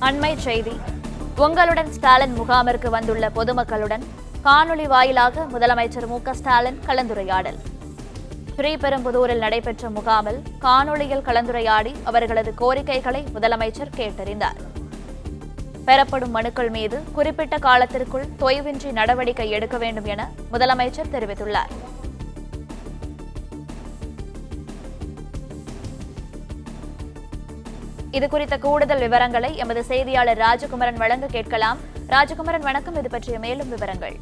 அண்மை செய்தி. உங்களுடன் ஸ்டாலின் முகாமிற்கு வந்துள்ள பொதுமக்களுடன் காணொலி வாயிலாக முதலமைச்சர் மு.க.ஸ்டாலின் கலந்துரையாடல். ஸ்ரீபெரும்புதூரில் நடைபெற்ற முகாமில் காணொலியில் கலந்துரையாடி அவர்களது கோரிக்கைகளை முதலமைச்சர் கேட்டறிந்தார். பெறப்படும் மனுக்கள் மீது குறிப்பிட்ட காலத்திற்குள் தொய்வின்றி நடவடிக்கை எடுக்க வேண்டும் என முதலமைச்சர் தெரிவித்துள்ளார். இதுகுறித்த கூடுதல் விவரங்களை எமது செய்தியாளர் ராஜகுமரன் வழங்க கேட்கலாம். ராஜகுமரன், வணக்கம். இது பற்றிய மேலும் விவரங்கள்.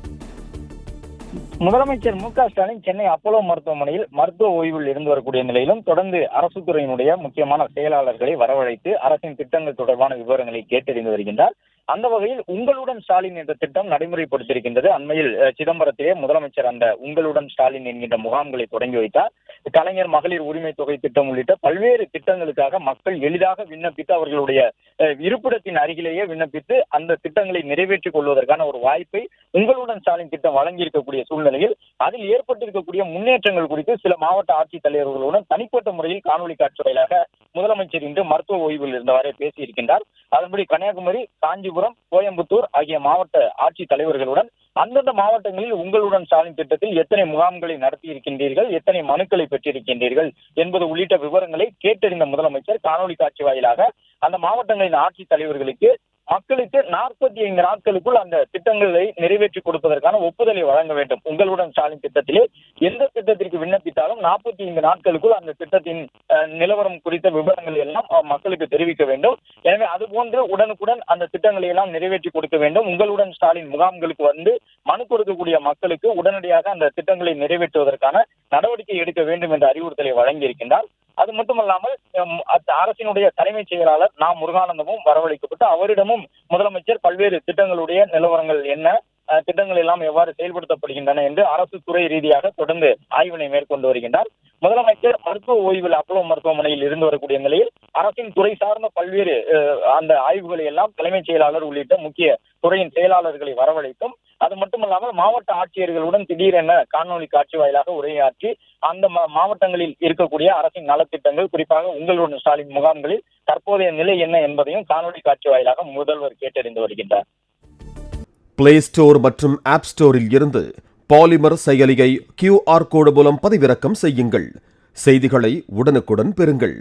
முதலமைச்சர் மு.க.ஸ்டாலின் சென்னை அப்போலோ மருத்துவமனையில் மருத்துவ ஓய்வில் இருந்து வரக்கூடிய நிலையிலும் தொடர்ந்து அரசு துறையினுடைய முக்கியமான செயலாளர்களை வரவழைத்து அரசின் திட்டங்கள் தொடர்பான விவரங்களை கேட்டறிந்து வருகின்றார். அந்த வகையில் உங்களுடன் ஸ்டாலின் என்ற திட்டம் நடைமுறைப்படுத்தியிருக்கின்றது. அண்மையில் சிதம்பரத்திலே முதலமைச்சர் அந்த உங்களுடன் ஸ்டாலின் என்கின்ற முகாம்களை தொடங்கி வைத்தார். கலைஞர் மகளிர் உரிமை தொகை திட்டம் உள்ளிட்ட பல்வேறு திட்டங்களுக்காக மக்கள் எளிதாக விண்ணப்பித்து அவர்களுடைய இருப்பிடத்தின் அருகிலேயே விண்ணப்பித்து அந்த திட்டங்களை நிறைவேற்றிக் கொள்வதற்கான ஒரு வாய்ப்பை உங்களுடன் ஸ்டாலின் திட்டம் வழங்கியிருக்கக்கூடிய சூழ்நிலையில் அதில் ஏற்பட்டிருக்கக்கூடிய முன்னேற்றங்கள் குறித்து சில மாவட்ட ஆட்சித்தலைவர்களுடன் தனிப்பட்ட முறையில் காணொலி காட்சி வாயிலாக முதலமைச்சர் இன்று மருத்துவ ஓய்வில் இருந்தவாறே பேசியிருக்கின்றார். அதன்படி கன்னியாகுமரி, காஞ்சிபுரம், கோயம்புத்தூர் ஆகிய மாவட்ட ஆட்சித் தலைவர்களுடன் அந்தந்த மாவட்டங்களில் உங்களுடன் ஸ்டாலின் திட்டத்தில் எத்தனை முகாம்களை நடத்தி இருக்கின்றீர்கள், எத்தனை மனுக்களை பெற்றிருக்கின்றீர்கள் என்பது உள்ளிட்ட விவரங்களை கேட்டறிந்த முதலமைச்சர் காணொலி காட்சி வாயிலாக அந்த மாவட்டங்களின் ஆட்சித் தலைவர்களுக்கு மக்களுக்கு 45 நாட்களுக்குள் அந்த திட்டங்களை நிறைவேற்றி கொடுப்பதற்கான ஒப்புதலை வழங்க வேண்டும். உங்களுடன் ஸ்டாலின் திட்டத்திலே எந்த திட்டத்திற்கு விண்ணப்பித்தாலும் 45 நாட்களுக்குள் அந்த திட்டத்தின் நிலவரம் குறித்த விவரங்கள் எல்லாம் மக்களுக்கு தெரிவிக்க வேண்டும். எனவே அதுபோன்று உடனுக்குடன் அந்த திட்டங்களை எல்லாம் நிறைவேற்றி கொடுக்க வேண்டும். உங்களுடன் ஸ்டாலின் முகாம்களுக்கு வந்து மனு கொடுக்கக்கூடிய மக்களுக்கு உடனடியாக அந்த திட்டங்களை நிறைவேற்றுவதற்கான நடவடிக்கை எடுக்க வேண்டும் என்ற அறிவுறுத்தலை வழங்கியிருக்கின்றார். அது மட்டுமல்லாமல் அரசினுடைய தலைமைச் செயலாளர் நா. முருகானந்தமும் வரவழைக்கப்பட்டு அவரிடமும் முதலமைச்சர் பல்வேறு திட்டங்களுடைய நிலவரங்கள் என்ன, திட்டங்கள் எல்லாம் எவ்வாறு செயல்படுத்தப்படுகின்றன என்று அரசு துறை ரீதியாக தொடர்ந்து ஆய்வினை மேற்கொண்டு வருகின்றார். முதலமைச்சர் மருத்துவ ஓய்வில் அப்போலோ மருத்துவமனையில் இருந்து வரக்கூடிய நிலையில் அரசின் துறை சார்ந்த பல்வேறு அந்த ஆய்வுகளை எல்லாம் தலைமைச் செயலாளர் உள்ளிட்ட முக்கிய துறையின் செயலாளர்களை வரவழைத்தும், அது மட்டுமல்லாமல் மாவட்ட ஆட்சியர்களுடன் திடீரென காணொலி காட்சி வாயிலாக உரையாற்றி அந்த மாவட்டங்களில் இருக்கக்கூடிய அரசின் நலத்திட்டங்கள், குறிப்பாக உங்களுடன் ஸ்டாலின் முகாம்களில் தற்போதைய நிலை என்ன என்பதையும் காணொலி காட்சி வாயிலாக முதல்வர் கேட்டறிந்து வருகின்றார். பிளே ஸ்டோர் மற்றும் ஆப் ஸ்டோரில் இருந்து பாலிமர் செயலியை QR கோடு மூலம் பதிவிறக்கம் செய்யுங்கள். செய்திகளை உடனுக்குடன் பெறுங்கள்.